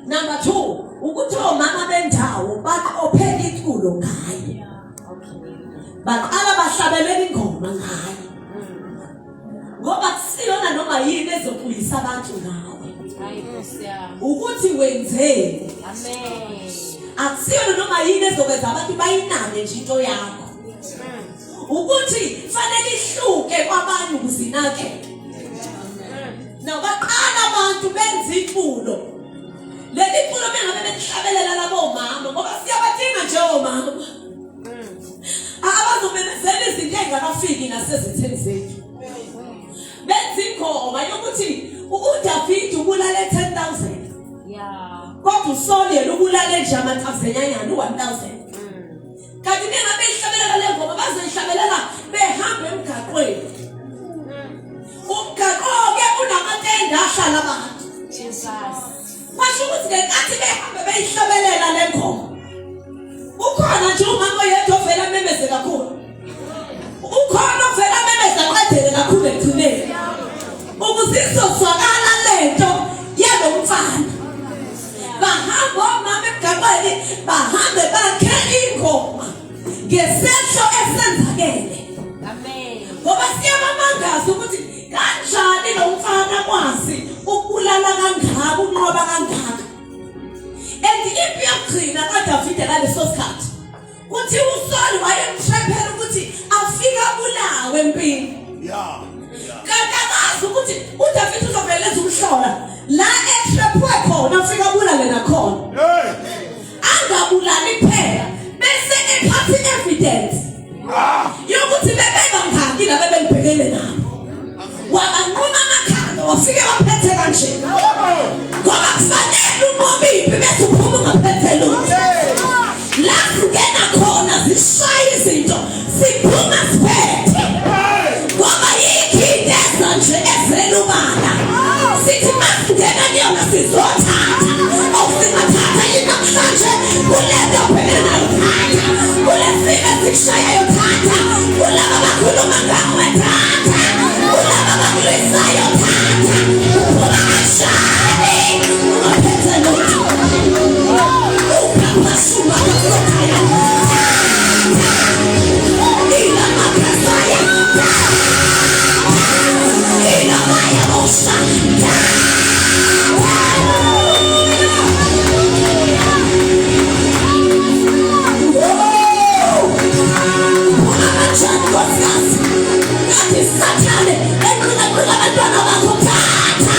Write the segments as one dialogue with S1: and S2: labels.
S1: Number 2, ukuthi omama bendawo baophela iculo ngaye. Baqala bahlabelela ingoma ngaye. Ngoba kusiyona noma yini ezokuyisa abantu ngawe. Ukuthi wenzeni.
S2: Amen.
S1: Akusiyona noma yini ezokwenza abantu bayinane nje into yakho. Ukuthi fanele ihluke kwabanye ukuzinake. Nabaqala abantu benza iculo. Leli culo bengabe belihlabelela labo mama ngoba siyabadinga nje omama. Abazomemezela izinto engakafiki nasezitheni zethu. Benza ingoma yokuthi uDavid ubulale 10,000. Kodwa uSaul yena ubulale nje ama-1,000 u-1,000. Kanti bengabe ihlabelela le ngoma bazoyihlabelela behamba emgaqweni. Umgaqo-ke unamatende ahlala abantu. Kwasho ukuthi ngenkathi behambe beyihlabelela le ngoma ukhona nje umama oyedwa ovela amemeze kakhulu. Ukhona ovela amemeze aqedele kakhulu ekugcineni. Ukuze izozwakala lento yalo mfana. Bahamba omama emgaqweni bahambe bakhela ingoma ngesehlo esenzakele.
S2: Amen.
S1: Ngoba siyabamangaza ukuthi kanjani lo mfana kwazi ukubulala kangaka unqoba kangaka. Endiphi yokugcina kaDavid ngaleso sikhathi kuthi uSaul wayemthrephela ukuthi afika abulawe empini. Kanti akazi ukuthi uDavid uzoveleza umhlola la etrephwe khona afika abulale nakhona. Angabulali phela bese ephatha evidence yokuthi bebengamkhandi la bebelibhekele nabo. Wabanquma amakhanda wafike waphethe kanje. Ngoba kufanele umobiphi bese uphuma ungaphethe lutho. La singena khona zishaya izinto siphuma siphethe. Ngoba yikho into eza nje ezelubala. Sithi masingena kuyona sizothatha. Awusingathatha yini namhlanje kulento obhekene nayo thatha. Kulesimo esikushayayo thatha. Kulaba abakhuluma ngawe thatha. Kulaba abakulisayo thatha. Uphuma kanjani ungaphethe lutho. Ukapasuma kazokhaya thatha. Ila makasaya thatha. Ila maya mosha thatha. Sathane eqhula abantwana bakho thatha.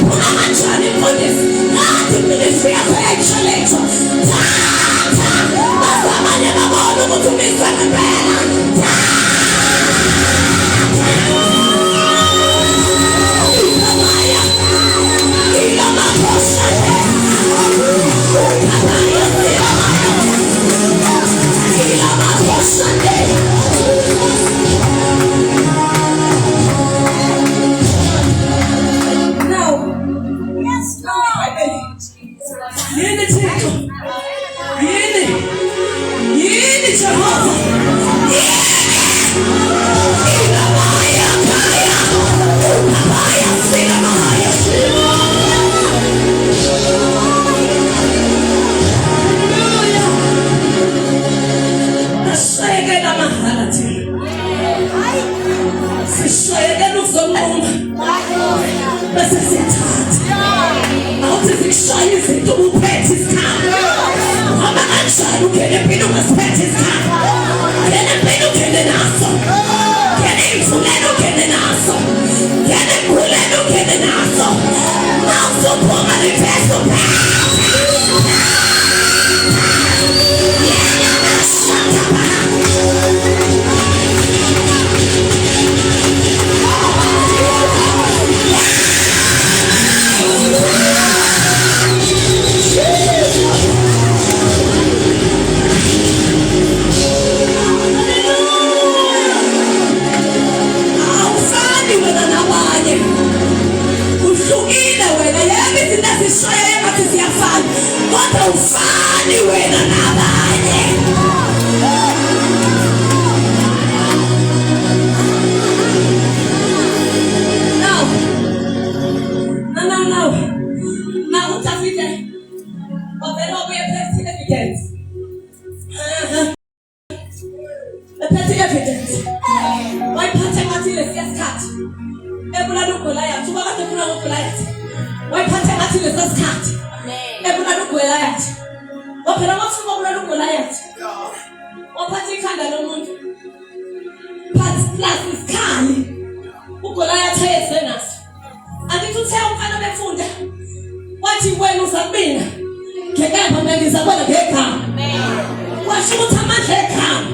S1: Ungamanjani mfundisi nathi ministry yakho excellent thatha. Bazamanye babona ukuthi umiswa ngempela thatha. Ikamaya ikamakhosa ukamaya ikamakhosa uDavide wavela kuye phethe evidence. Ephethe evidence. Wayiphathe ngathi lesiyasikhathi. Ebulala uGoliath, uba kade ufuna uGoliath. Wayiphathe ngathi lesiyasikhathi. Ebulala uGoliath. Waphela wafika ubulala uGoliath. Waphatha ikhanda lomuntu. Plus isikhali. uGoliath ayesenaso. Angithi uthe umfana befunda. Wathi wena uzabina. Ngekamba ngizabona ngegama. Washo ukuthi amandla egama.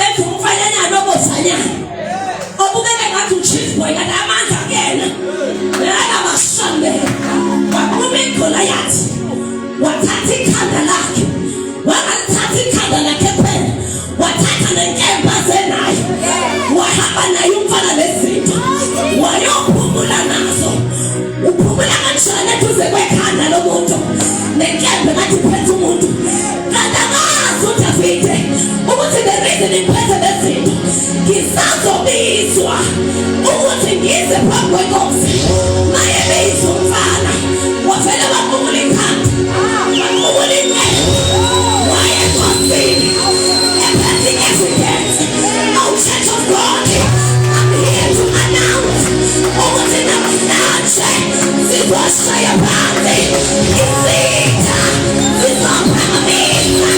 S1: Ethi umfanyana obozanyana. Obukeke ngathi uchief boy kanti amandla kuyena. Yena bashambe. Waphuma uGoliath. Wathatha ikhanda lakhe. Wakathatha ikhanda lakhe phela. Wathatha nenkemba zenayo. Wahamba naye umfana lezinto. Wayophumula nazo. Uphumula kanjani eduze kwekhanda lomuntu. Nenkemba ngathi phethe umuntu. Kanti amazi uDavide ukuthi the reason iphethe lezinto. Ngizazobizwa ukuthi ngize phambi kwenkosi. Maye bezwe umfana. Wavele waphumula ikhanda. Waphumula inkemba. Wayenkosini. Ephethe evidence. Oh, Church of God. I'm here to announce. Ukuthi namhlanje sizoshaya phansi izitha. Sizophakamisa.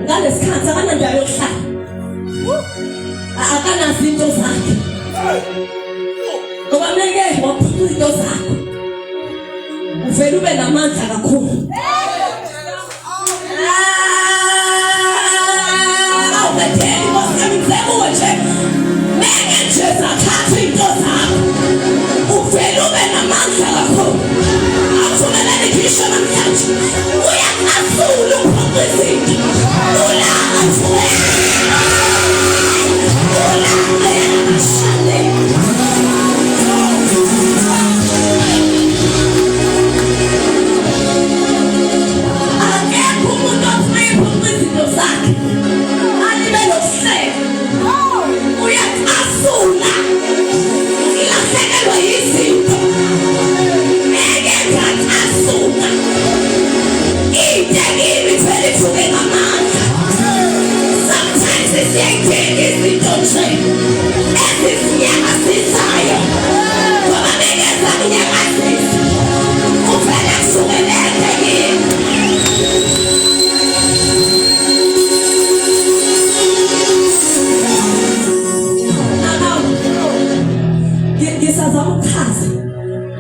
S1: Ngaleskhathi akanandawo yokuhlala. Akanazinto zakhe. Ngoba meke waphuma izinto zakho. Uvela ube namandla kakhulu. Awubetheli ngosemzemo nje. Meke nje zakhatha izinto zakho. Uvela ube namandla kakhulu. Awumelele ngisho namhlanje. Uyakasula uphuma izinto.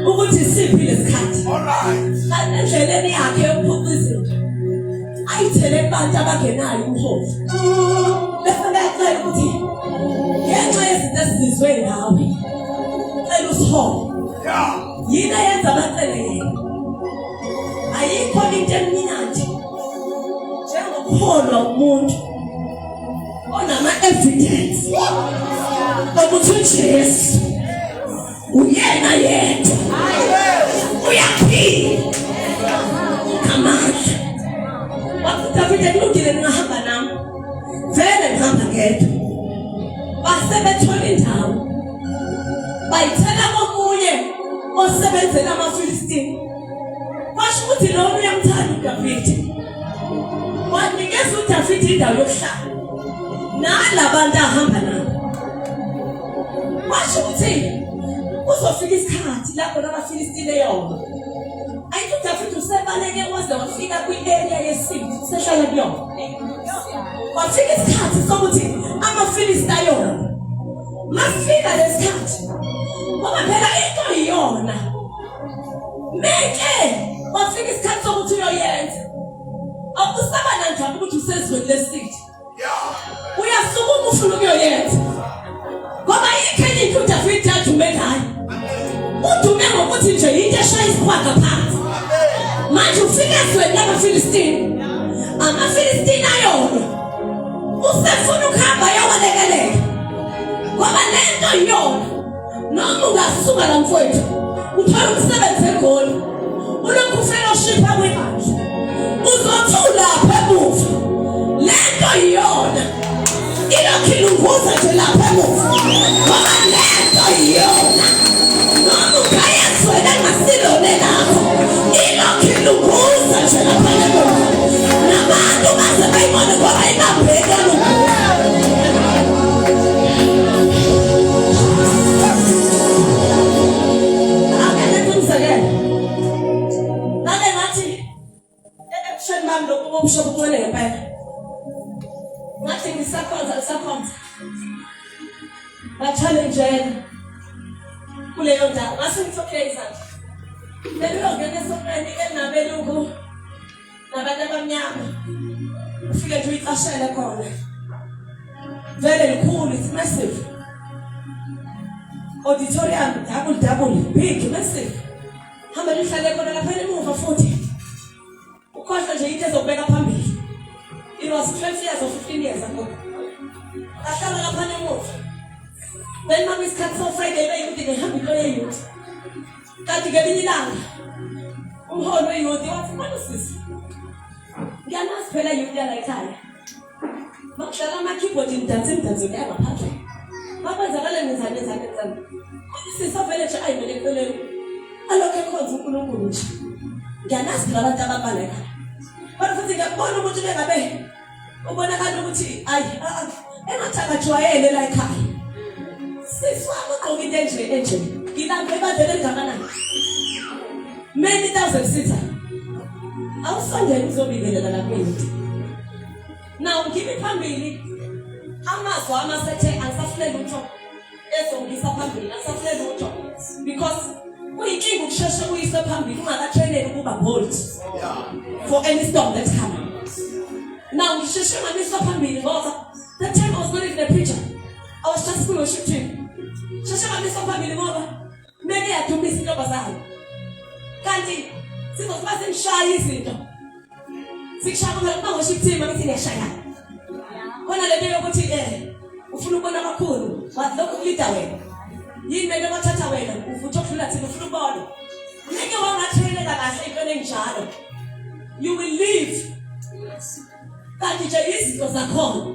S1: ukuthi siphi lesikhathi. Endleleni yakhe yokuphuma izinto ayithele abantu abangenayo umhofu. Bese ngiyacela ukuthi ngenxa yezinto esizizwe ngawe cela usihole. Yini ayenza abacele yena. Ayikho into emnandi njengokuholwa umuntu onama evidence ukuthi uJesu uyena yedwa uyaphila ngamandla. uDavide kulungile ngihamba nami vele ngihamba ngedwa. Base bethola indawo bayithela komunye osebenzela amaFilistini. Basho ukuthi lo uyamthanda uDavide. Wanikeza uDavide indawo yokuhlala nalabantu ahamba nabo. Basho ukuthi uzofika isikhathi lapho namaFilistini eyoma. Ayithi uDavide usebaleke waze wafika kwi-area yesibili sehlala kuyona. Wafika isikhathi sokuthi amaFilistini ayona. Masifika lesikhathi ngoba phela into iyona. Meke wafika isikhathi sokuthi uyoyenza. Akusaba nandaba ukuthi usezweni lesithi. Uyasukuma ufuna ukuyoyenza. Ngoba yikho into uDavide adume ngayo. Udume ngokuthi nje into eshaya isikhwaga phansi. Manje ufika ezweni lamaFilistini. AmaFilistini ayona. Usefuna ukuhamba ayowalekelela. Ngoba lento iyona noma ungasuka la mfowethu uthola umsebenzi eGoli ulokhu fellowship akwemanje uzothula lapha emuva lento iyona ilokhu ilunguza nje lapha emuva ngoba lento iyona noma ungayezwela ngasilone lakho ilokhu ilunguza nje lapha emuva nabantu baze bayibone ngoba ingabheka lunguza. Umshobo kuwele ngempela ngathi ngisakhonza challenge kuleyo ndawo ngase ngithi okay izandla lelo ngene sokweni elinabelungu nabantu abamnyama ufike nje uyicashele khona vele likhulu it's massive auditorium double big massive hamba lihlale khona lapha emuva futhi ukhohlwa nje into ezobeka phambili. It was 12 years or 15 years ago. Ahlala lapha emuva. Then mama isikhathi so Friday bayikuthi ngihamba into yeyouth. Kanti ngelinye ilanga umholi weyouth wathi manje sisi. Ngiyanazi phela youth yala ekhaya. Makudlala ama-keyboard nidanse ngaphandle. Makwenzakala ngenzani. Sisavele nje ayimele empeleni. Alokho ekhonza uNkulunkulu nje. Ngiyanazi labantu ababhala ekhaya. Kodwa futhi ngiyabona ukuthi bengabe ubonakala ukuthi engathakajwayele la ekhaya. Siswaba ugqoka into enje. Ngilambe ebandleni elingakanani. Many thousand seater. Awusondele uzobikelela lapha emuva. Now ngibe phambili amazwi amasethe angisafunela utho ezongisa phambili angisafunela utho because uyinkinga ukusheshe uyise phambili ungakatraineki ukuba bold for any storm that's coming. Now ngisheshe ngamisa phambili ngoba that time I was not even a preacher. I was just full worship team. Sheshe ngamisa phambili ngoba meke yadumisa intombazane. Kanti sizokuba sengishaya izinto. Sikushaya ngoba worship team abithi ngiyashaya. Kona le nto yokuthi ufuna ukubona kakhulu wathi lokhu kulida wena. Yini mele bathatha wena ufutha ukudlula thina ufuna ukubona. Ngeke wangatraineka kahle into enjalo. You will live. Kanti nje izinto zakhona.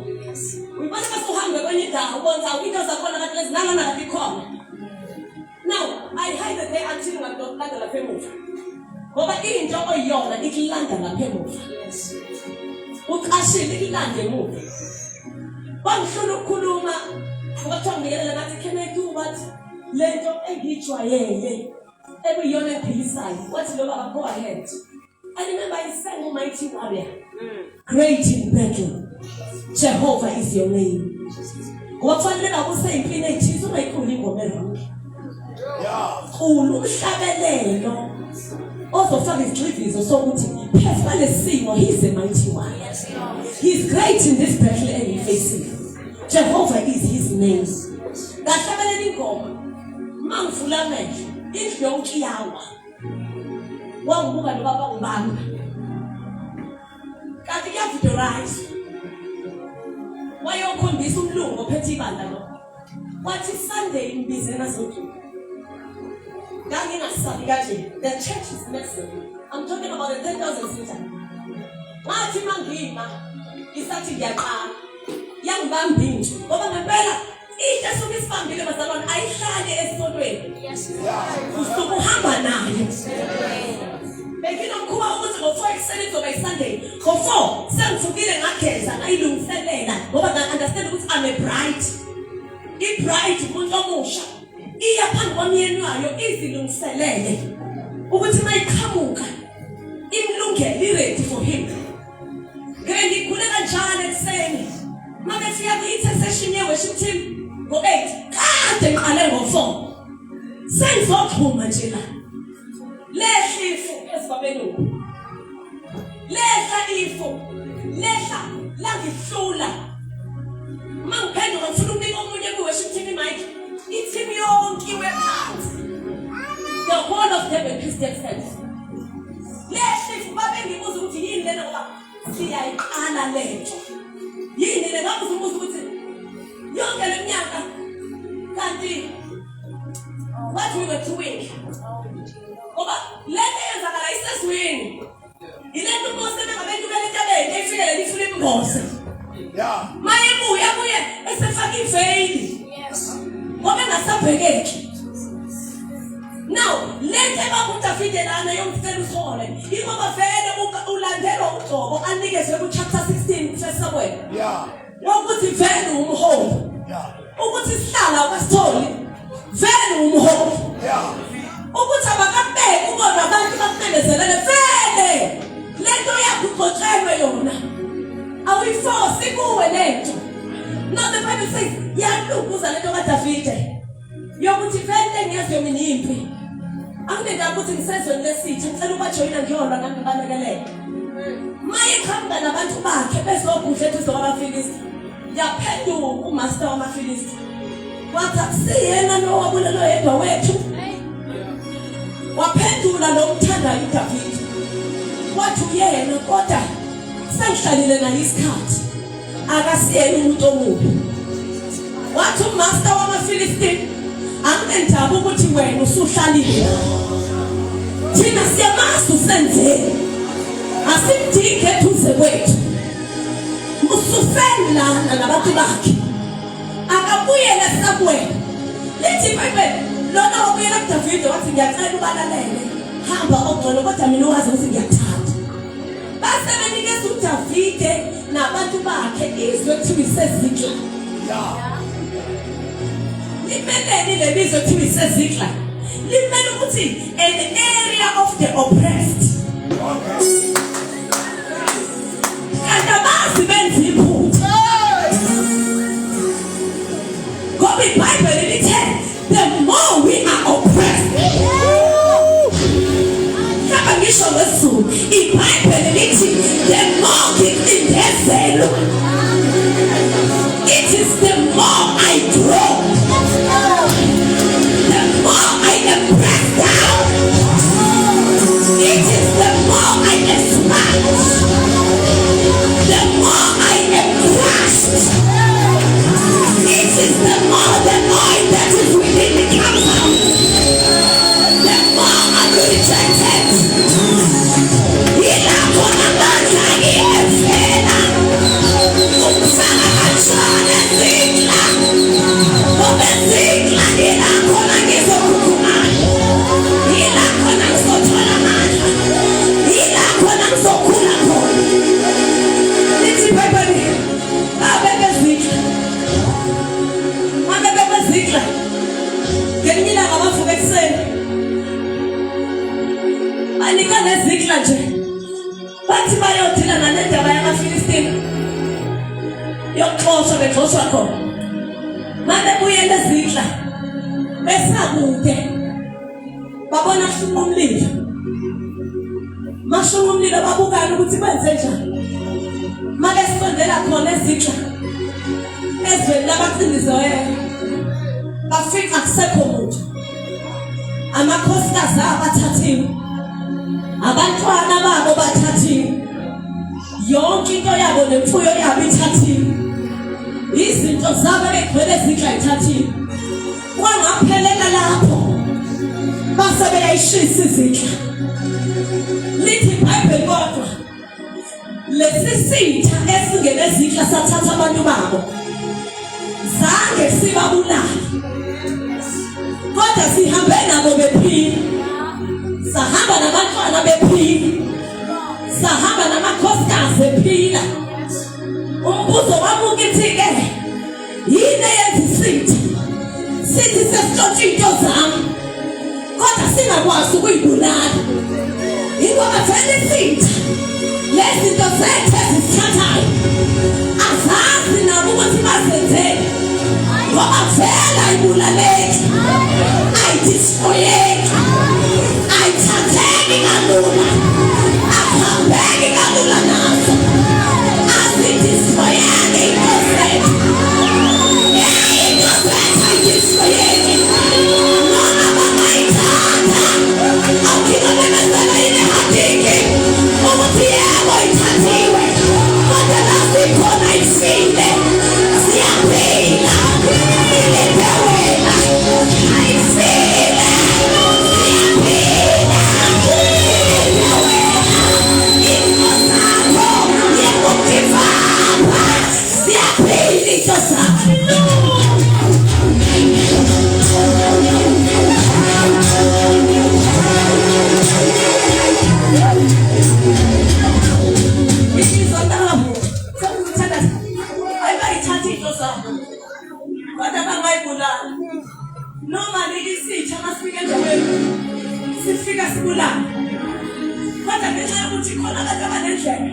S1: Uyibona bese uhambe kwenye indawo ubona into zakhona kanti lezi nalana likhona. Now I hide the day until ngakudokada lapha emuva. Ngoba into oyiyona ikulanda lapha emuva. Uqashile ikulanda emuva. Bangihlola ukukhuluma ngokuthi ngiyela ngathi can I do what lento engijwayele ebiyona ephilisayo wathi lo baba go ahead. I remember I sang Mighty Warrior. Great in battle Jehovah is your name. Wafanele akuseyimpini ethisa unayikhulu ingoma eronke. Umhlabelelo ozofaka isigxivizo sokuthi phezulu lesimo he is a mighty warrior. He is great in this battle and he faces. Jehovah is his name. Ngahlabelela ingoma mangivula amehlo indlu yonke iyawa. Wangibuka lo baba ngibanga. Kanti kuyavudorize. Wayokhombisa umlungu ophethe ibandla lo. Wathi Sunday imbizena zonke. Ngangingasabi kanje. The church is massive. I'm talking about the 10,000 seater. Wathi mangima isathi ngiyaqala. Yangibamba into. Ngoba ngempela into esuke isibambile bazalwane ayihlale esontweni. Yes. Usuke uhamba nayo. Bekinomkhuba ukuthi ngo4 ekuseni kuzoba iSunday. Ngo4 sengivukile ngageza ngayilungiselela ngoba nga-understand ukuthi I'm a bride. I-bride umuntu omusha. Iya phambi komyeni wayo izilungiselele ukuthi mayiqhamuka imlungele ready for him. Ngikhule kanjalo ekuseni. Mama siya kwi-intercession ye-worship team ngo-8 kade ngiqale ngo-4 sengizophuma nje la lehla ifu esibabelungu lehla ifu lehla langihlula mangiphenduka ngifuna ukunika omunye kwi-worship team imic i-team yonke iwe phansi the whole of them were Christian saints. Lehla ifu babengibuza ukuthi yini lena ngoba siyayiqala lento yini le ngabuza ukuthi yonke leminyaka kanti what we were doing. Ngoba lento yenzakala iseswini. Ilento uMose bengabantu belentabeni efike lifuna imbose. Yeah. Mayebuya buye esefaka iveli. Yes. Ngoba engasabhekeki. Now, lento ebakuDavide lana yomfela uthole. Ingoba vele ulandela uGcobo anikezwe ku chapter 16 verse Samuel. Yeah. Ukuthi vele umholi. Yeah. Ukuthi sihlala kwasitholi. Vele umholi. Yeah. Ukuthi abakabheke ukona abantu bakunezelele vele. Lento yakuxoxelwe yona. Awiforce kuwe lento. Now the Bible says, yalukuza lento kaDavide. Yokuthi vele ngiyaziyo mina impi. Angibenda ukuthi ngisezweni lesitha ngicela ubajoyina ngiyolwa nami ngibalekelele. Maye khamba nabantu bakhe bezogudla eduze kwabaFilisti. Yaphenduka umaster wamaFilisti. Wathi akusiyena lo wabulalo yedwa wethu. Waphendula nomthandayo uDavide. Wathi uyena kodwa sengihlalile naye isikhathi. Akasiyena umuntu omubi. Wathi umaster wamaFilisti angenzaba ukuthi wena usuhlalile. Thina siyamazi usenzeni. Asimdinge eduze kwethu. Usufeni lana nabantu bakhe. Akabuyele Samuel. Lithi Bible lona wabuyela kuDavide wathi ngiyacela ubalalele. Hamba ogcolo kodwa mina wazi ukuthi ngiyakuthanda. Base benikeza uDavide nabantu bakhe izwe kuthiwa iseZikla. Yeah. Limele lebizwe kuthiwa iseZikla. Limele ukuthi an area of the oppressed. Okay. Kandabazi benza iphutha. Ngoba iBhayibheli lithi the more we are oppressed. Kaba ngisho ngesiZulu, iBhayibheli lithi the more ngicindezelo. It is the more I grow. The more I am pressed down. It is the more I expand. The more I am crushed. It is the more the oil that is within me comes out. The more I'm rejected. Ila kona manja yefena. Umsana kanjane zikla. Obe zikla ila kona ngizo kukumana. Ila kona ngizotola manja. Ila kona ngizokula kona. Lithi Bible abebe zikla. Abebe zikla. Ngenyila ngabavuka ekuseni. Banika nezikla nje. Bathi bayothina nalendaba yamaFilistini. Yokuxoshwa bexoshwa khona. Manje buyele ezikla. Besakude. Babona kushuma umlilo. Mashuma umlilo babukana ukuthi benze njani. Manje sisondela khona ezikla. Ezweni labacindizeyo. Bafika kusekho muntu. Amakhosikazi abathathiwe. Abantwana babo bathathiwe. Yonke into yabo nemfuyo yabo ithathiwe. Izinto zabo begcwele ezikla ithathiwe. Kwangaphelela lapho. Base beyayishisa izikla. Lithi iBhayibheli kodwa lesi sitha esingene ezikla sathatha abantu babo. Zange sibabulala. Kodwa sihambe nabo bephila. Sahamba nabantwana bephila. Sahamba namakhosikazi bephila. Umbuzo wami ukithi-ke yini eyenza isitha? Sithi sesixotsha into zami kodwa singakwazi ukuyibulala. Ingoba vele isitha lezi zinto zethu ezisithathayo azazi nabo ukuthi bazenzeni. Ngoba vele ayibulaleki. Ayidistroyeki. Ayithatheki kalula. Akuhambeki kalula nazo. Azidistroyeki into zethu. Into zethu ayidistroyeki. Noma bangayithanda. Awukhipha memezela inehadiki ukuthi yebo ithathiwe. Kodwa la sikhona isile. Siyaphila. Iliphe wena. sifika endaweni sifika sibulala kodwa ngenxa yokuthi khona abantu abanendlela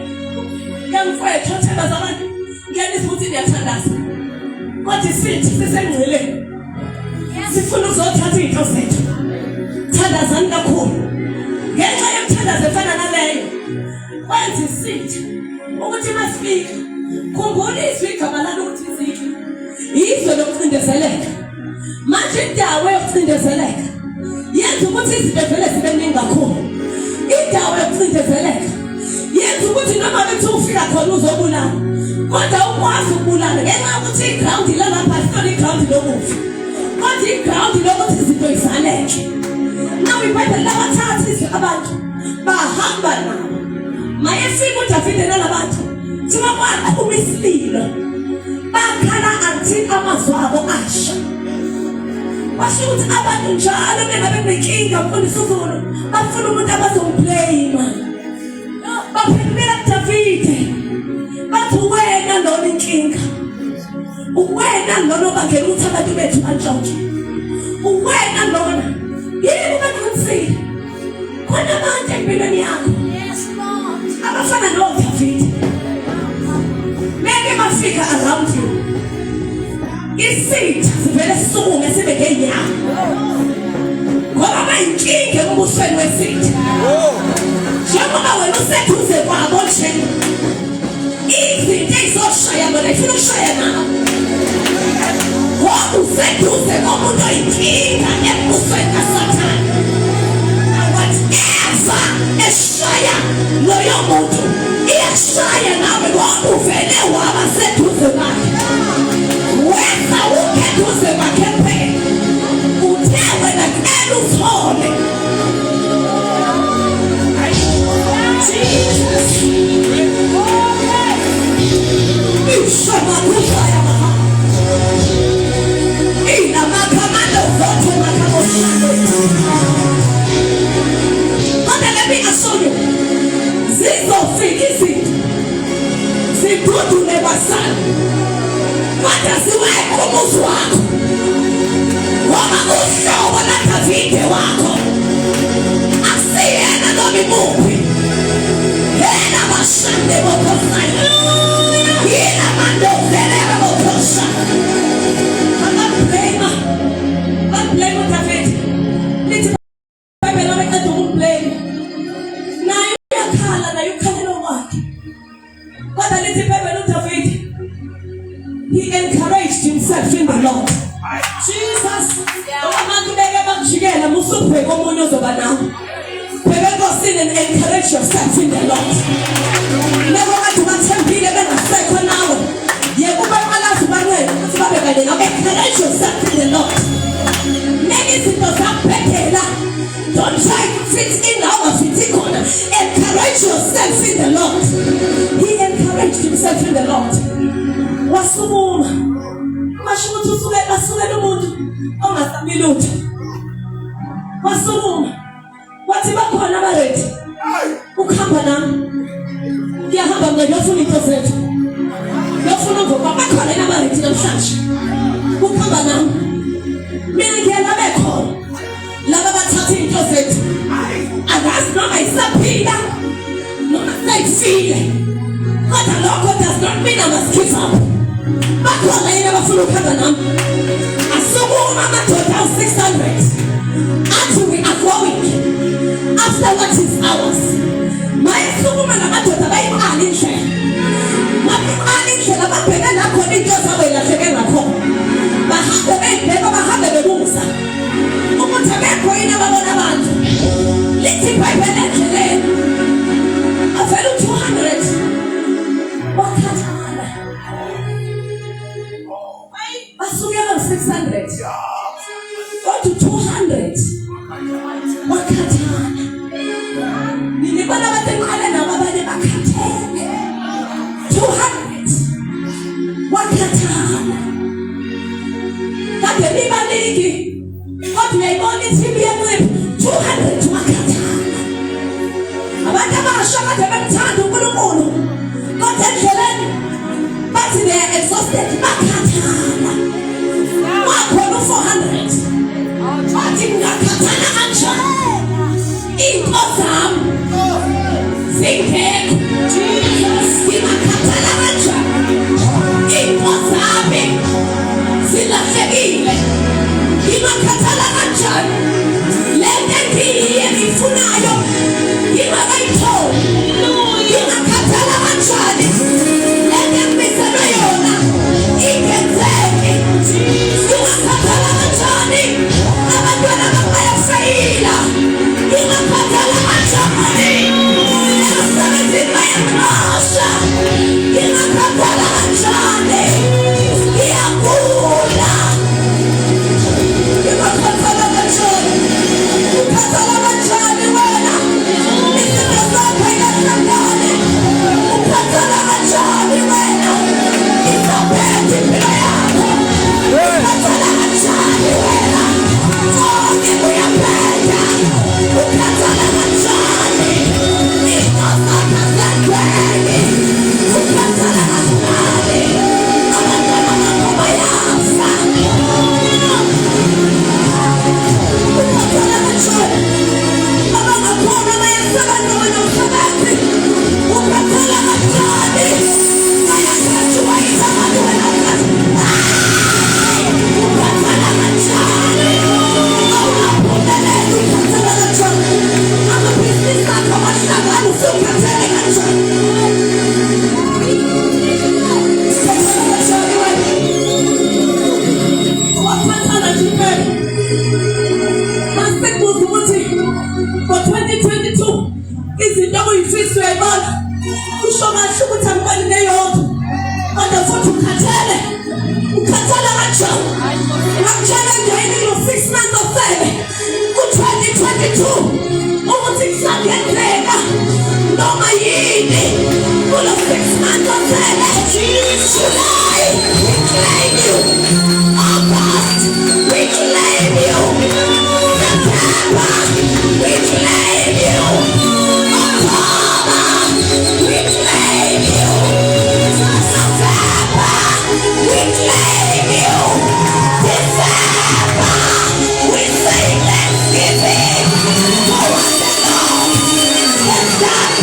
S1: yamfowethu othemba zabantu ngiyanisa ukuthi ndiyathandaza kodwa isithi sisengcweleni sifuna ukuzothatha izinto zethu thandazani kakhulu ngenxa yokuthandaza efana naleyo kwenza isithi ukuthi masifika khumbula izwi igama lalo ukuthi iziki izwe lokucindezeleka manje indawo yokucindezeleka yenza ukuthi izinto vele zibe ningi kakhulu indawo yokucindezeleka yenza ukuthi noma bethi ufika khona uzobulala kodwa ukwazi ukubulala ngenxa yokuthi iground lalapha isona iground lokufa kodwa iground lokuthi izinto izaleke nawe iBhayibheli labathathise abantu bahamba nabo mayefika uDavide nalabantu thiba kwaqhuma isililo bakhala until amazwi abo asha basho ukuthi abantu njalo bengabe benenkinga mfundisi uZulu bafuna umuntu abazomblame baphendula kuDavide bathi wena lona inkinga uwena lona obangela ukuthi abantu bethu bantshontshe uwena lona yini bakhonsile khona abantu empilweni yakho abafana noDavide meke bafika around you isitha sivele sisukume sibe ngenyama ngoba bayinkinga embusweni wesitha njengoba wena useduze kwabo nje izinto ezizoshaya bona ifuna ukushaya nawe ngoba useduze komuntu oyinkinga embusweni kaSathane whatever eshaya loyo muntu iyashaya nawe ngoba uvele waba seduze naye wena ukeduze kwakhe phela uthe wena kumele uthole ishama kushaya maha ina makamando zote makamoshando let me assure you zizofika izinto zigudule basana kodwa ziwekho umuzi wakho ngoba uhlobo laDavide wakho akusiyena noma imuphi yena bashande bokhosana yena mandozelele bokhosana bablame uDavide lithi Bible lomqeda ukublame naye uyakhala naye ukhalela wakhe kodwa lithi Bible uDavide he encouraged himself in the Lord. Jesus abantu beke bakujikela musubheka omunye ozoba nawe bheka enkosini and encourage yourself in the Lord. Lebo bantu bathembile bengasekho nawe yebo baqalaza banwena ukuthi babe kanye nawe encourage yourself in the Lord. Many izinto zakubhekela don't try to fit in now fit khona encourage yourself in the Lord. He encouraged himself in the Lord. Wasukuma masho ukuthi usukela umuntu ongasambi lutho wasukuma wathi bakhona abaready ukuhamba nami ngiyahamba ngiyofuna into zethu ngiyofuna ngoba bakhona abaready namhlanje ukuhamba nami mina ngiyala bekhona laba bathatha into zethu akazi noma isaphila noma sayifile kodwa lokho does not mean I must give up. Bakhona yena abafuna ukuhamba nami asukuma amadoda awu-600 athi we are going after what is ours. Mayesukuma namadoda bayiqala indlela bayiqala indlela babheke nakhona into zabo ilahleke ngakhona bahambe beyibheka bahambe bebuza ukuthi abekho yini ababona abantu lithi iBhayibheli endleleni avele u-200 wakhathala basukela 600 kodwa 200 wakhathala nilibona abantu eqale nabo abanye bakhathele 200 wakhathala kade libaliki kodwa uyayibona iTV yencipho 200 wakhathala abantu abasha kade bemthanda uNkulunkulu kodwa endleleni bathi they are exhausted bakhathala wakhona u400 wathi ngakhathala engaging 6 months of service. 2022 ukuthi kusangenzeka noma yini kulo 6 months of service. July, we claim you. August, we claim you. September, we claim you. October, we claim you. November, we claim you. December, we say Thanksgiving for what the Lord has done.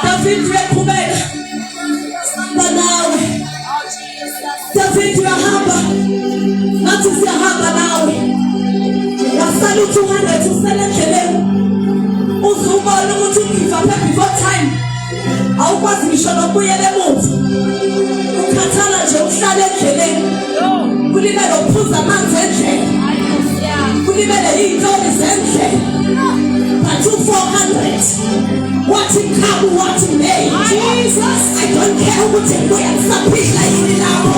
S1: David uyaqhubeka banawe. David uyahamba nathi siyahamba nawe. Wasala 200 usele endleleni. Uzubona ukuthi ugive up before time. Awukwazi ngisho nokubuyela emuva. Ukhathala nje uhlala endleleni. Kulibele ukuphuza amanzi endleleni. Kulibele iy'ntori zendlela. But 400. What in come, what in may. Jesus, I don't care what in way. I'm something like it now.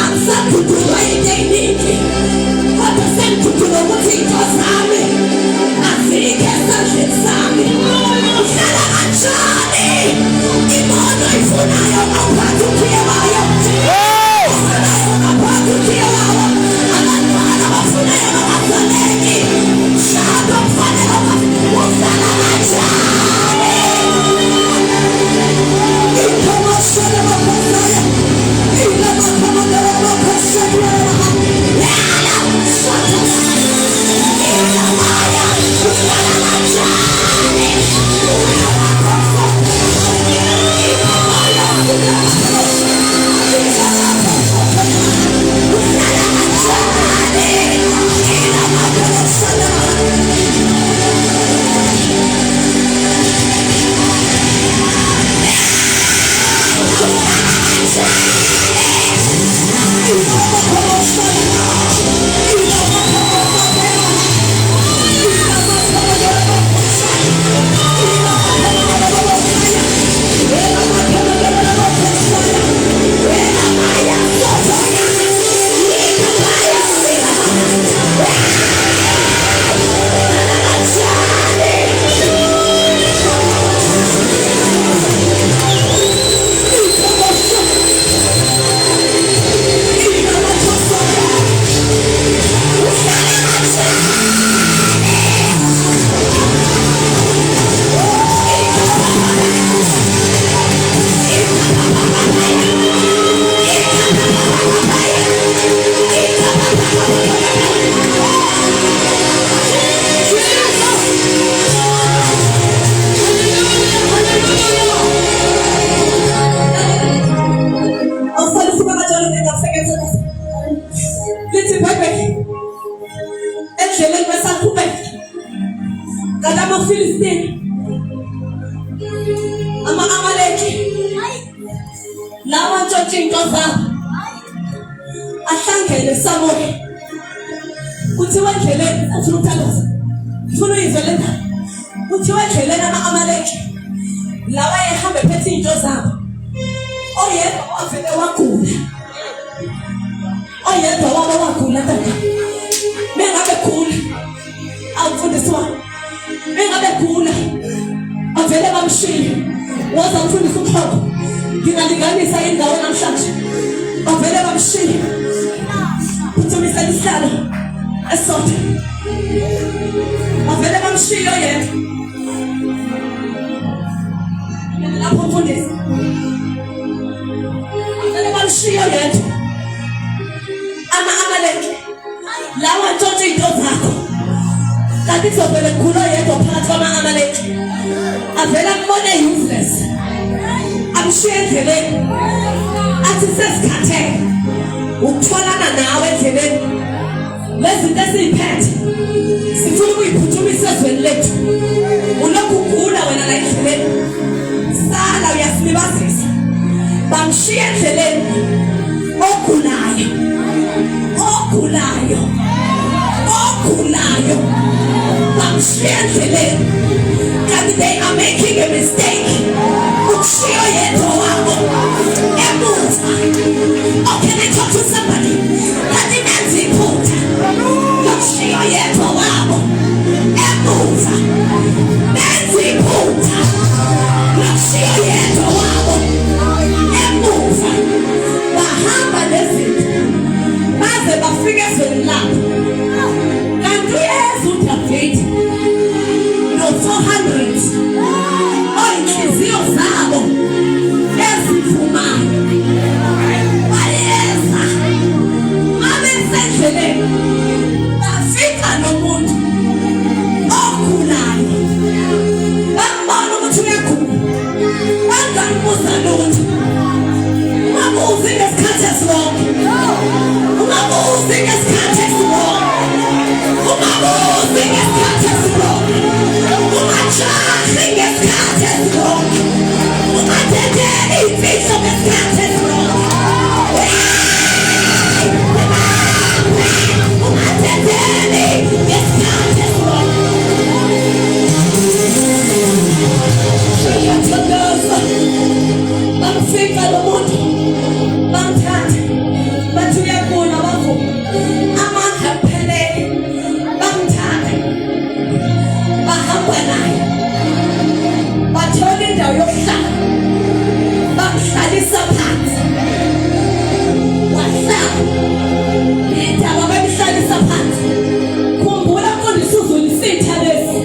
S1: I'm something to do anything. What the same to do what it does. I think it's something Sammy. Shut up and Johnny. Imono ifuna yo mapatu kiwa yo. Mapatu kiwa yo. Anatwana wafuna yo masaleni. Shut up fane yo mapatu. lezinto esiziphethe sifuna ukuyiphuthumisa ezweni lethu. Ulokhu ugula wena la endleleni, sala uyasilibazisa, bamshiya endleleni ogulayo, bamshiya endleleni. Kanti they are making a mistake. Ukushiya yedwa wabo emuva. Oh, can I talk to somebody? Kanti nenza iphutha lokushiya yedwa wabo emuva. Nenza iphutha lokushiya yedwa wabo emuva. Bahamba lezinto baze bafike ezweni labo. Kanti uyezu uDavide no-400 oyinhliziyo zabo ezivumayo bayeza abesendleleni bafika nomuntu ogulayo, bambona ukuthi uyagula, bangambuza lutho. Ungabuzi ngesikhathi esibonke, ungabuzi ngesikhathi esibonke, ungabuzi ngesikhathi esibonke, ungajahi ngesikhathi esibonke, ungathethe imfihlo ngesikhathi esibonke, ungatetheni ngesikhathi esibonke. Ngiyathandaza bamfika lo muntu bamthatha bathi uyagula bavuma amandla aphelele, bamthatha bahamba naye bathola indawo yokuhlala, bamhlalisa phansi wahlala. Indaba bamhlalisa phansi, khumbula mfundisi uzulisitha lesi,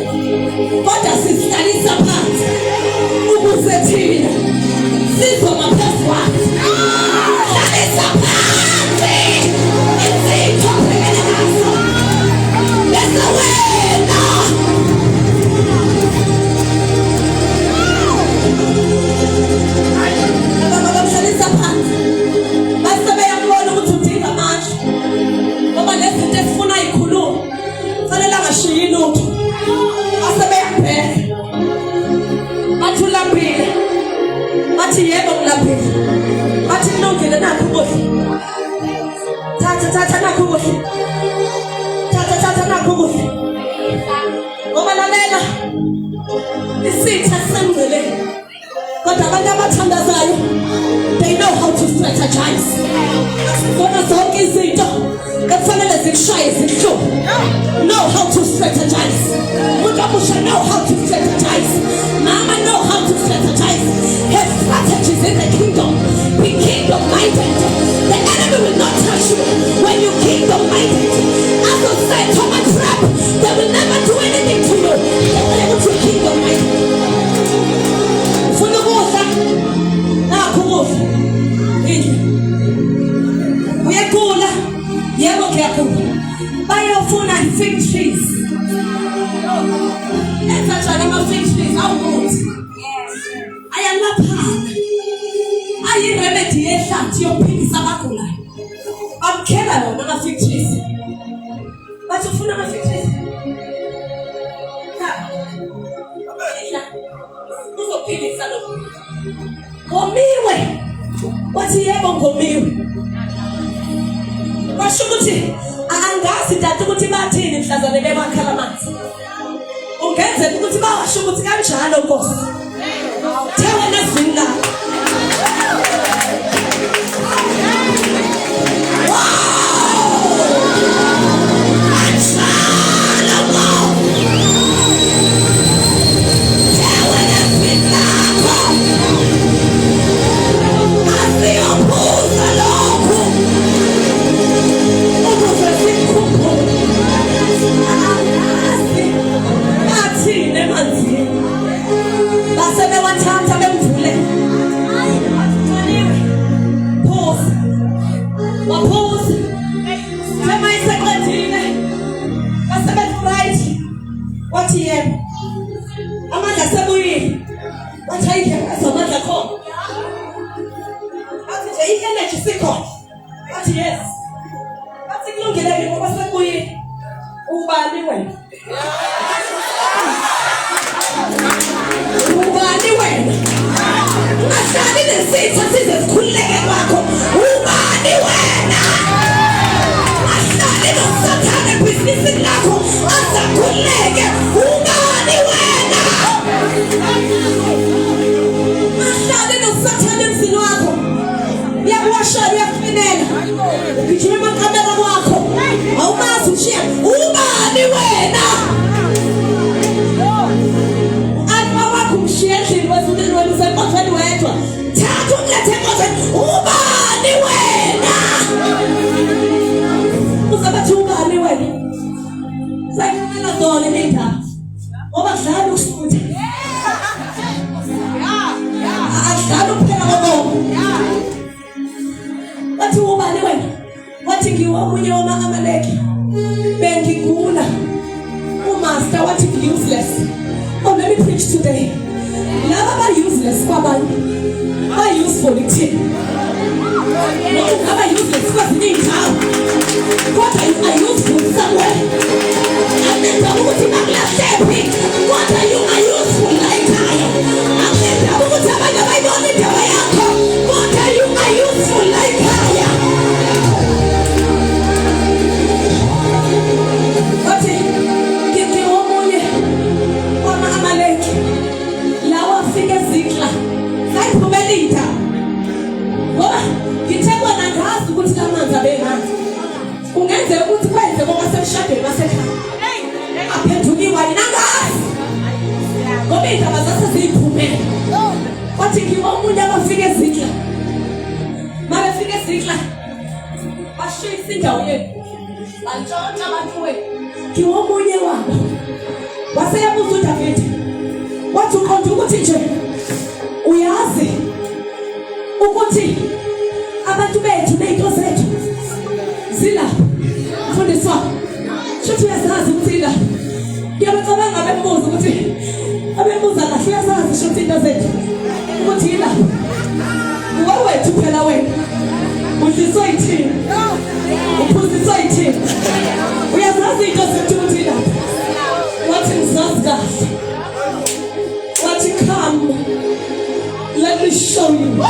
S1: kodwa sisihlalisa phansi ukuze thina sizoma phezu kwakhe. Hlalisa phansi izitho obhekene nazo bese wena bamhlalisa phansi. Base beyambona ukuthi udinga amandla, ngoba lezinto esifuna yikhuluma fanele angashiyi lutho. Base beyabheka bathi ulambile, bathi yebo ngilambile, bathi kulungile nakho ukudla, thatha nakho ukudla, thatha nakho ukudla. Ngoba lalela isitha sisengcweleni, kodwa abantu abathandazayo they know how to strategize. Bona zonke izinto ekufanele zikushaye zikuhluphe, know how to strategize. Umuntu omusha know how to strategize. Mama know how to strategize. Have strategies in the kingdom. Be kingdom minded. The enemy will not touch you when you kingdom minded. As I said, come and trap. They will never do anything to you. They will never do kingdom minded. Funa ukudla nakho ukudla. Uyagula, yebo ngiyagula. Bayofuna i-fig trees. Enza ama-fig trees awukuthi ayalaphana, ayiremedi yehlathi yokuphilisa abagulayo. Bamkhela wona ama-fig trees. Bathi ufuna ama-fig trees? Uzophilisa lokhu. Ngomiwe. Wathi yebo ngomiwe. Basho ukuthi angazi dade ukuthi bathini mhlazane bemakhala amanzi. Ungenzeka ukuthi bawasho ukuthi kanjalo Nkosi. Thewe nezwini lakho. Yes. That's a little bit of ukushuta adlala ukuphela kobomi. Wathi ubani wena? Wathi ngiwomunye wama-Amaleki, bengigula. Umaster wathi useless. Oh, let me preach today. Laba ba-useless kwabanye ba-useful kuthina. Aba-useless kwezinye iy'ndawo kodwa you are useful somewhere. Angendaba ukuthi bakulahlephi kodwa you are useful la ekhaya. Angendaba ukuthi abantu abayibona indawo yakho kodwa you are useful la ekhaya. Wathi ngiwomunye wama-Amaleki lawa afike eZikla sayiphumela iy'ndawo ngoba ngithe kona ngazi ukuthi la manzi abemanzi. Kungenzeka ukuthi kwenze ngoba semshadweni wasekhaya aphendukiwa yina ngazi ngoba iy'ndaba zase ziyiphumela. Wathi ngiwomunye abafike eZikla. Mabefike eZikla bashisa indawo yethu bantshontsha abantu wethu. Ngiwomunye wabo waseyabuza uDavide wathi uqonda ukuthi nje uyazi ukuthi abantu bethu ney'nto zethu zilapha. Mfundisi wami shuthi uyazazi ukuthi ilapha. Ngiyabacabanga abembuza ukuthi abembuza kahle uyazazi shuthi into zethu ukuthi ilapha. Uwawethu phela wena udliswa yithini uphuziswa yithini uyazazi into zethu ukuthi ilapha. Wathi ngizazi kahle. Wathi come let me show you.